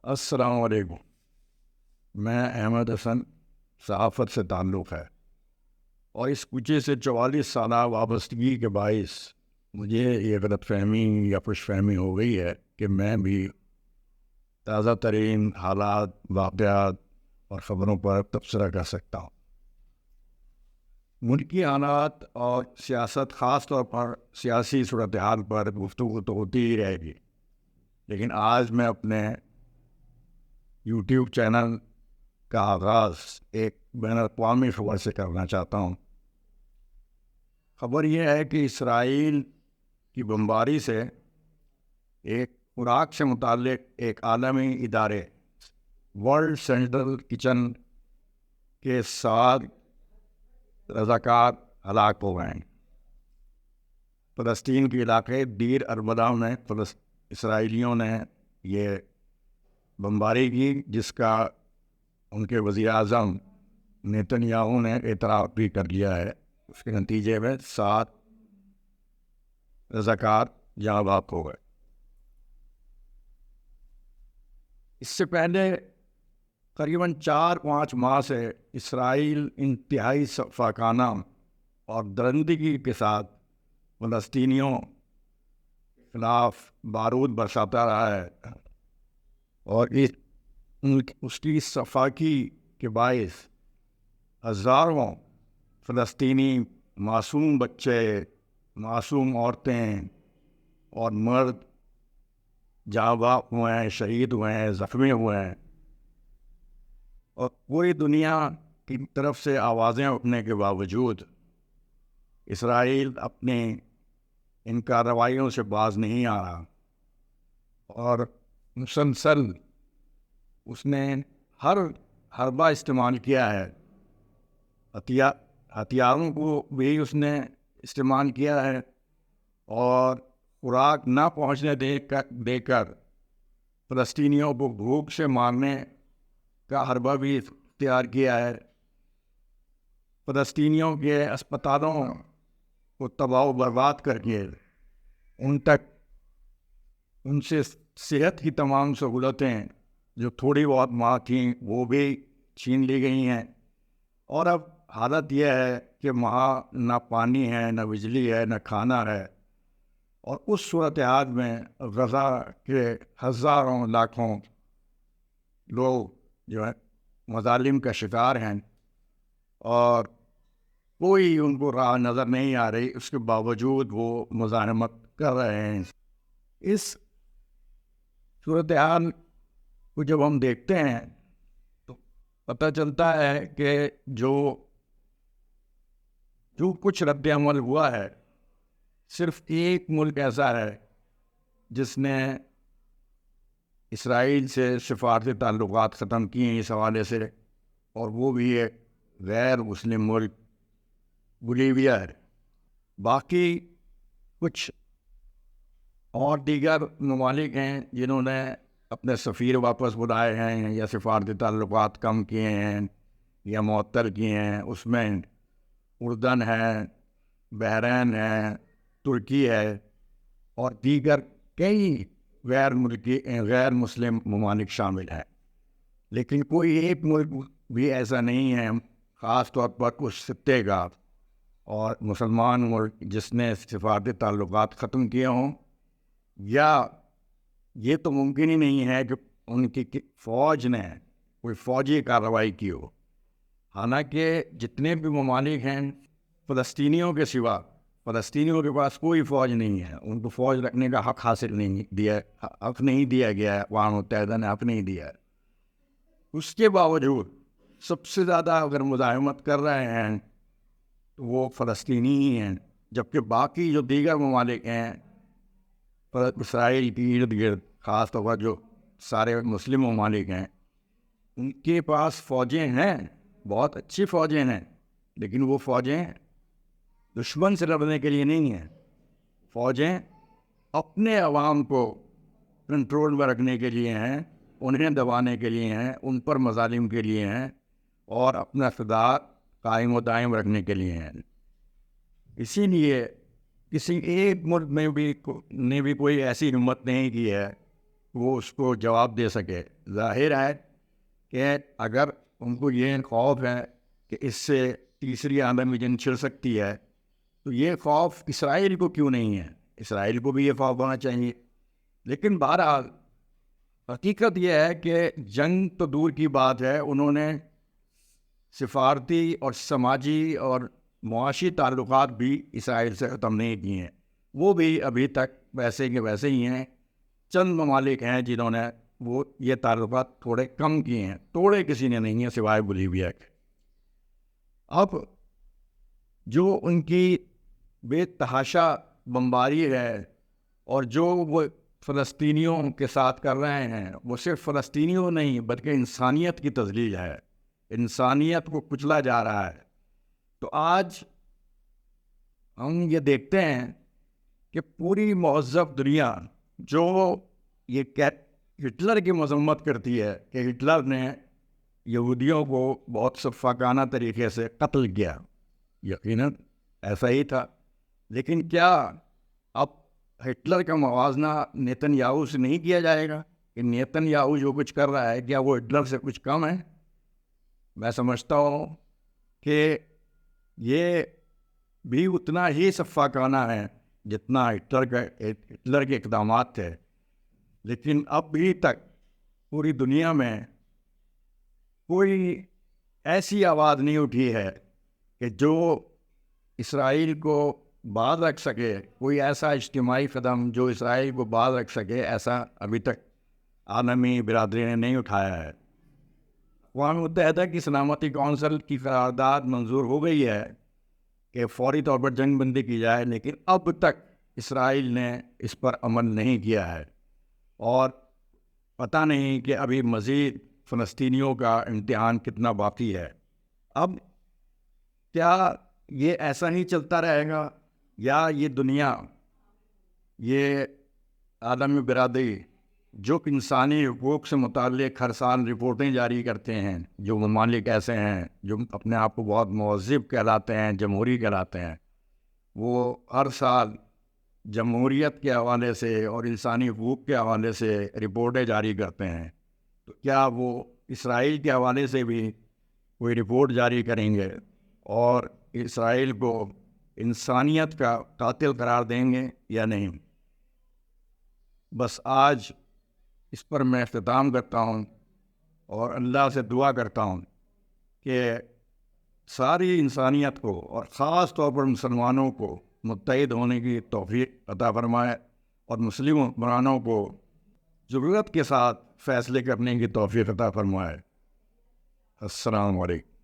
السلام علیکم. میں احمد حسن، صحافت سے تعلق ہے اور اس کوچے سے 44 سالہ وابستگی کے باعث مجھے یہ غلط فہمی یا خوش فہمی ہو گئی ہے کہ میں بھی تازہ ترین حالات، واقعات اور خبروں پر تبصرہ کر سکتا ہوں. ملکی حالات اور سیاست، خاص طور پر سیاسی صورتحال پر گفتگو تو ہوتی ہی رہے گی، لیکن آج میں اپنے یوٹیوب چینل کا آغاز ایک بین الاقوامی خبر سے کرنا چاہتا ہوں. خبر یہ ہے کہ اسرائیل کی بمباری سے ایک خوراک سے متعلق ایک عالمی ادارے ورلڈ سینٹرل کچن کے 7 رضاکار ہلاک ہو گئے ہیں. فلسطین کے علاقے دیر اربلا میں اسرائیلیوں نے یہ بمباری کی، جس کا ان کے وزیر اعظم نیتن یاہو نے اعتراف بھی کر لیا ہے. اس کے نتیجے میں 7 رضاکار جاں بحق ہو گئے. اس سے پہلے قریباً 4-5 ماہ سے اسرائیل انتہائی فاقانہ اور درندگی کے ساتھ فلسطینیوں کے خلاف بارود برساتا رہا ہے، اور اس کی صفاقی کے باعث ہزاروں فلسطینی معصوم بچے، معصوم عورتیں اور مرد جاں بحق ہوئے ہیں، شہید ہوئے ہیں، زخمی ہوئے ہیں. اور پوری دنیا کی طرف سے آوازیں اٹھنے کے باوجود اسرائیل اپنی ان کارروائیوں سے باز نہیں آ رہا، اور مسلسل اس نے ہر حربہ استعمال کیا ہے. ہتھیاروں کو بھی اس نے استعمال کیا ہے، اور خوراک نہ پہنچنے دے کر فلسطینیوں کو بھوک سے مارنے کا حربہ بھی اختیار کیا ہے. فلسطینیوں کے اسپتالوں کو تباہ و برباد کر کے ان سے صحت کی تمام سہولتیں جو تھوڑی بہت وہاں تھیں وہ بھی چھین لی گئی ہیں. اور اب حالت یہ ہے کہ وہاں نہ پانی ہے، نہ بجلی ہے، نہ کھانا ہے. اور اس صورتحال میں غزہ کے ہزاروں لاکھوں لوگ جو ہے مظالم کا شکار ہیں، اور کوئی ان کو راہ نظر نہیں آ رہی. اس کے باوجود وہ مزاحمت کر رہے ہیں. اس صورتحال کو جب ہم دیکھتے ہیں تو پتہ چلتا ہے کہ جو کچھ رد عمل ہوا ہے، صرف ایک ملک ایسا ہے جس نے اسرائیل سے سفارتی تعلقات ختم کیے ہیں اس حوالے سے، اور وہ بھی ایک غیر مسلم ملک بولیویا ہے. باقی کچھ اور دیگر ممالک ہیں جنہوں نے اپنے سفیر واپس بلائے ہیں یا سفارتی تعلقات کم کیے ہیں یا معطل کیے ہیں. اس میں اردن ہے، بحرین ہے، ترکی ہے، اور دیگر کئی غیر مسلم ممالک شامل ہیں. لیکن کوئی ایک ملک بھی ایسا نہیں ہے، خاص طور پر اس خطے کا اور مسلمان ملک، جس نے سفارتی تعلقات ختم کیے ہوں. یا یہ تو ممکن ہی نہیں ہے کہ ان کی فوج نے کوئی فوجی کارروائی کی ہو. حالانکہ جتنے بھی ممالک ہیں، فلسطینیوں کے سوا فلسطینیوں کے پاس کوئی فوج نہیں ہے. ان کو فوج رکھنے کا حق حق نہیں دیا گیا ہے. اقوام متحدہ نے حق نہیں دیا ہے. اس کے باوجود سب سے زیادہ اگر مزاحمت کر رہے ہیں تو وہ فلسطینی ہی ہیں، جبکہ باقی جو دیگر ممالک ہیں اسرائیل کی ارد گرد، خاص طور پر جو سارے مسلم ممالک ہیں، ان کے پاس فوجیں ہیں، بہت اچھی فوجیں ہیں، لیکن وہ فوجیں دشمن سے لڑنے کے لیے نہیں ہیں. فوجیں اپنے عوام کو کنٹرول میں رکھنے کے لیے ہیں، انہیں دبانے کے لیے ہیں، ان پر مظالم کے لیے ہیں، اور اپنا اقتدار قائم و دائم رکھنے کے لیے ہیں. اسی لیے کسی ایک ملک نے بھی کوئی ایسی ہمت نہیں کی ہے وہ اس کو جواب دے سکے. ظاہر ہے کہ اگر ان کو یہ خوف ہے کہ اس سے تیسری عالمی جنگ چھڑ سکتی ہے تو یہ خوف اسرائیل کو کیوں نہیں ہے؟ اسرائیل کو بھی یہ خوف ہونا چاہیے. لیکن بہرحال حقیقت یہ ہے کہ جنگ تو دور کی بات ہے، انہوں نے سفارتی اور سماجی اور معاشی تعلقات بھی اسرائیل سے ختم نہیں کیے ہیں. وہ بھی ابھی تک ویسے کے ویسے ہی ہیں. چند ممالک ہیں جنہوں نے وہ یہ تعلقات تھوڑے کم کیے ہیں، توڑے کسی نے نہیں ہیں سوائے بولیویا کے. اب جو ان کی بے تحاشا بمباری ہے اور جو وہ فلسطینیوں کے ساتھ کر رہے ہیں، وہ صرف فلسطینیوں نہیں بلکہ انسانیت کی تذلیل ہے، انسانیت کو کچلا جا رہا ہے. تو آج ہم یہ دیکھتے ہیں کہ پوری مہذب دنیا جو یہ ہٹلر کی مذمت کرتی ہے کہ ہٹلر نے یہودیوں کو بہت شفاقانہ طریقے سے قتل کیا، یقیناً ایسا ہی تھا. لیکن کیا اب ہٹلر کا موازنہ نیتن یاہو سے نہیں کیا جائے گا کہ نیتن یاہو جو کچھ کر رہا ہے کیا وہ ہٹلر سے کچھ کم ہے؟ میں سمجھتا ہوں کہ یہ بھی اتنا ہی شفاقانہ ہے جتنا ہٹلر کے اقدامات تھے. لیکن اب بھی تک پوری دنیا میں کوئی ایسی آواز نہیں اٹھی ہے کہ جو اسرائیل کو باز رکھ سکے، کوئی ایسا اجتماعی قدم جو اسرائیل کو باز رکھ سکے، ایسا ابھی تک عالمی برادری نے نہیں اٹھایا ہے. اقوام متحدہ کی سلامتی کونسل کی قرارداد منظور ہو گئی ہے کہ فوری طور پر جنگ بندی کی جائے، لیکن اب تک اسرائیل نے اس پر عمل نہیں کیا ہے. اور پتہ نہیں کہ ابھی مزید فلسطینیوں کا امتحان کتنا باقی ہے. اب کیا یہ ایسا ہی چلتا رہے گا یا یہ دنیا، یہ عالمی برادری جو انسانی حقوق سے متعلق ہر سال رپورٹیں جاری کرتے ہیں، جو ممالک ایسے ہیں جو اپنے آپ کو بہت مہذب کہلاتے ہیں، جمہوری کہلاتے ہیں، وہ ہر سال جمہوریت کے حوالے سے اور انسانی حقوق کے حوالے سے رپورٹیں جاری کرتے ہیں، تو کیا وہ اسرائیل کے حوالے سے بھی کوئی رپورٹ جاری کریں گے اور اسرائیل کو انسانیت کا قاتل قرار دیں گے یا نہیں؟ بس آج اس پر میں اختتام کرتا ہوں اور اللہ سے دعا کرتا ہوں کہ ساری انسانیت کو اور خاص طور پر مسلمانوں کو متحد ہونے کی توفیق عطا فرمائے اور مسلم حکمرانوں کو ضرورت کے ساتھ فیصلے کرنے کی توفیق عطا فرمائے. السلام علیکم.